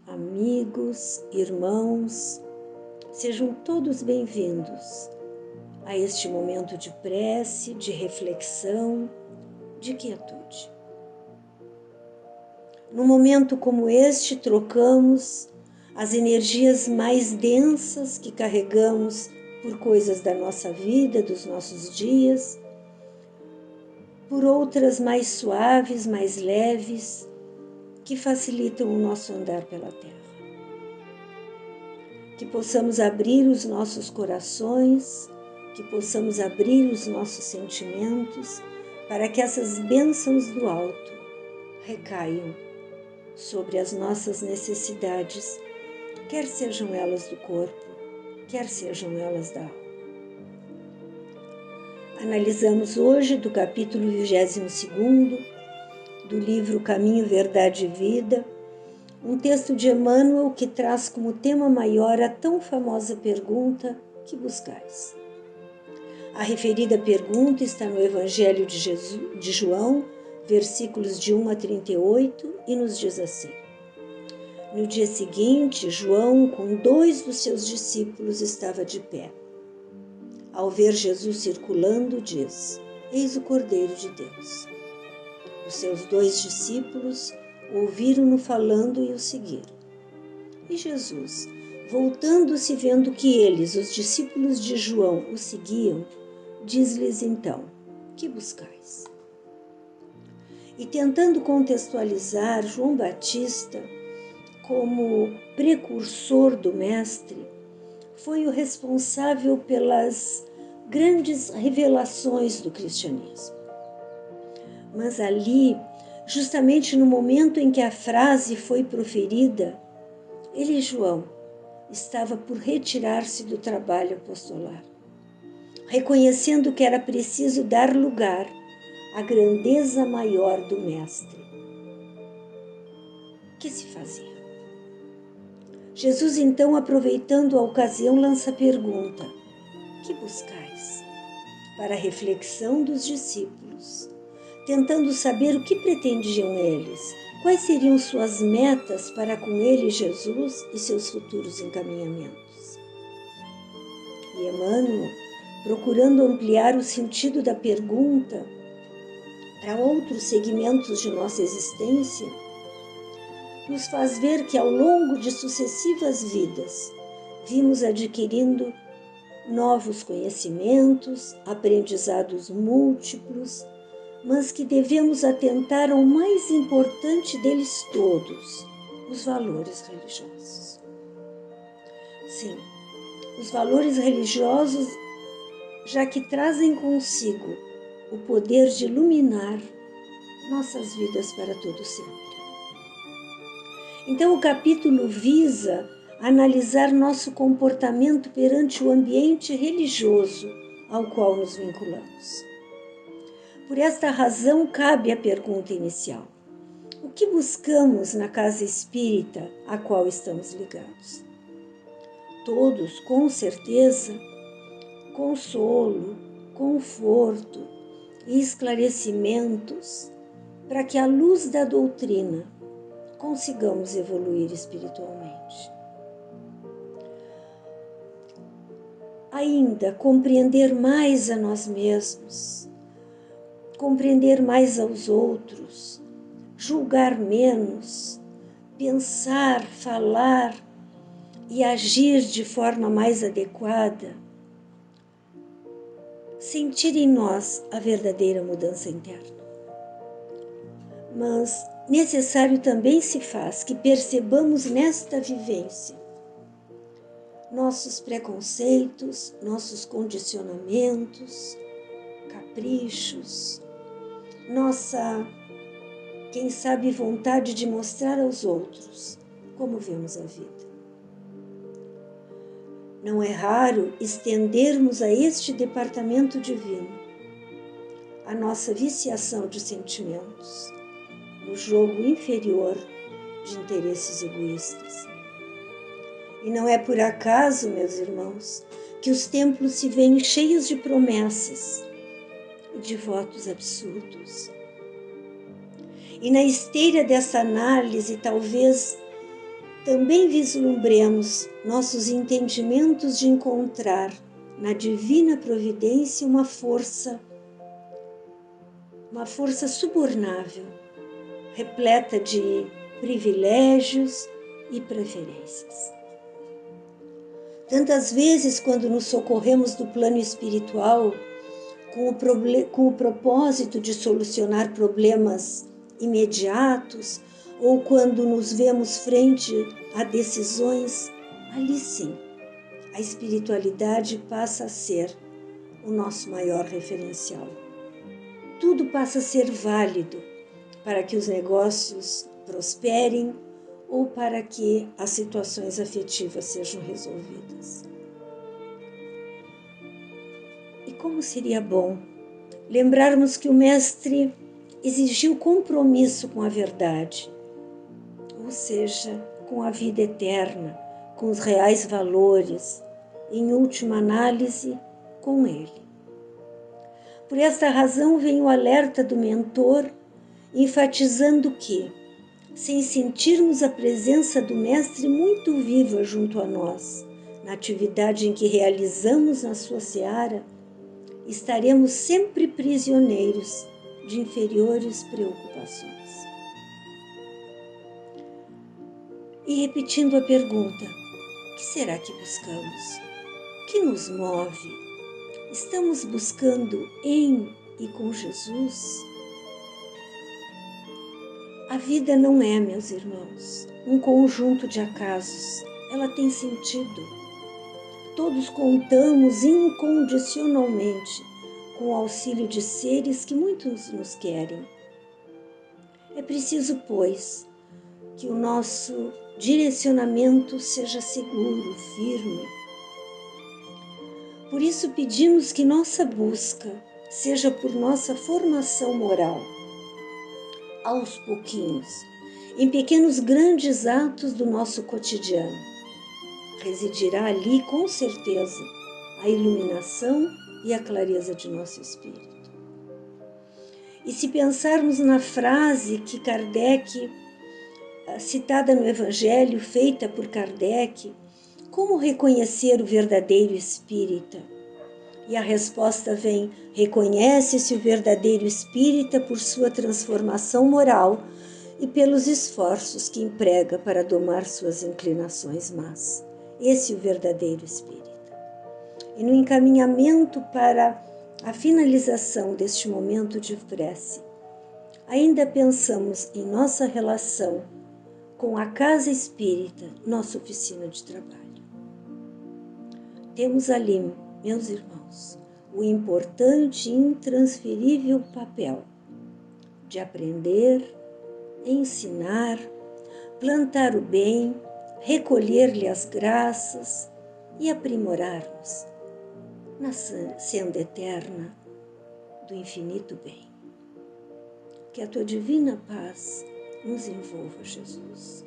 amigos, irmãos, sejam todos bem-vindos a este momento de prece, de reflexão, de quietude. Num momento como este, trocamos as energias mais densas que carregamos por coisas da nossa vida, dos nossos dias, por outras mais suaves, mais leves, que facilitam o nosso andar pela terra. Que possamos abrir os nossos corações, que possamos abrir os nossos sentimentos, para que essas bênçãos do alto recaiam sobre as nossas necessidades, quer sejam elas do corpo, quer sejam elas da alma. Analisamos hoje do capítulo 22º do livro Caminho, Verdade e Vida, um texto de Emmanuel que traz como tema maior a tão famosa pergunta: que buscais? A referida pergunta está no Evangelho de João, versículos de 1 a 38, e nos diz assim: No dia seguinte, João, com 2 dos seus discípulos, estava de pé. Ao ver Jesus circulando, diz: Eis o Cordeiro de Deus. Os seus 2 discípulos ouviram-no falando e o seguiram. E Jesus, voltando-se, vendo que eles, os discípulos de João, o seguiam, diz-lhes então: que buscais? E tentando contextualizar João Batista como precursor do Mestre, foi o responsável pelas grandes revelações do cristianismo. Mas ali, justamente no momento em que a frase foi proferida, ele, João, estava por retirar-se do trabalho apostolar, reconhecendo que era preciso dar lugar à grandeza maior do Mestre. Que se fazia? Jesus, então, aproveitando a ocasião, lança a pergunta: que buscais? Para a reflexão dos discípulos, tentando saber o que pretendiam eles, quais seriam suas metas para com ele, Jesus, e seus futuros encaminhamentos. E Emmanuel, procurando ampliar o sentido da pergunta para outros segmentos de nossa existência, nos faz ver que ao longo de sucessivas vidas vimos adquirindo novos conhecimentos, aprendizados múltiplos, mas que devemos atentar ao mais importante deles todos, os valores religiosos. Sim, os valores religiosos, já que trazem consigo o poder de iluminar nossas vidas para todo sempre. Então, o capítulo visa analisar nosso comportamento perante o ambiente religioso ao qual nos vinculamos. Por esta razão, cabe a pergunta inicial: o que buscamos na casa espírita a qual estamos ligados? Todos, com certeza, consolo, conforto e esclarecimentos para que, à luz da doutrina, consigamos evoluir espiritualmente. Ainda compreender mais a nós mesmos, compreender mais aos outros, julgar menos, pensar, falar e agir de forma mais adequada, sentir em nós a verdadeira mudança interna. Mas necessário também se faz que percebamos nesta vivência nossos preconceitos, nossos condicionamentos, caprichos, nossa, quem sabe, vontade de mostrar aos outros como vemos a vida. Não é raro estendermos a este departamento divino a nossa viciação de sentimentos, no jogo inferior de interesses egoístas. E não é por acaso, meus irmãos, que os templos se veem cheios de promessas e de votos absurdos. E na esteira dessa análise, talvez também vislumbremos nossos entendimentos de encontrar na divina providência uma força subornável, repleta de privilégios e preferências. Tantas vezes, quando nos socorremos do plano espiritual com o propósito de solucionar problemas imediatos, ou quando nos vemos frente a decisões, ali sim, a espiritualidade passa a ser o nosso maior referencial. Tudo passa a ser válido para que os negócios prosperem ou para que as situações afetivas sejam resolvidas. E como seria bom lembrarmos que o Mestre exigiu compromisso com a verdade, ou seja, com a vida eterna, com os reais valores, em última análise, com Ele. Por esta razão vem o alerta do mentor, enfatizando que, sem sentirmos a presença do Mestre muito viva junto a nós, na atividade em que realizamos na sua seara, estaremos sempre prisioneiros de inferiores preocupações. E repetindo a pergunta, o que será que buscamos? O que nos move? Estamos buscando em e com Jesus? A vida não é, meus irmãos, um conjunto de acasos. Ela tem sentido. Todos contamos incondicionalmente com o auxílio de seres que muitos nos querem. É preciso, pois, que o nosso direcionamento seja seguro, firme. Por isso pedimos que nossa busca seja por nossa formação moral, aos pouquinhos, em pequenos grandes atos do nosso cotidiano. Residirá ali, com certeza, a iluminação e a clareza de nosso espírito. E se pensarmos na frase que Kardec, citada no Evangelho, feita por Kardec, como reconhecer o verdadeiro espírita? E a resposta vem: reconhece-se o verdadeiro espírita por sua transformação moral e pelos esforços que emprega para domar suas inclinações más. Esse é o verdadeiro espírita. E no encaminhamento para a finalização deste momento de prece, ainda pensamos em nossa relação com a casa espírita, nossa oficina de trabalho. Temos ali, meus irmãos, o importante e intransferível papel de aprender, ensinar, plantar o bem, recolher-lhe as graças e aprimorar-nos na senda eterna do infinito bem. Que a tua divina paz nos envolva, Jesus.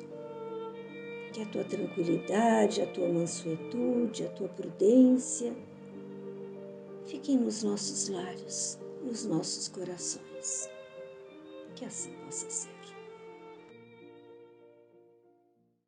Que a tua tranquilidade, a tua mansuetude, a tua prudência fiquem nos nossos lários, nos nossos corações. Que assim possa ser.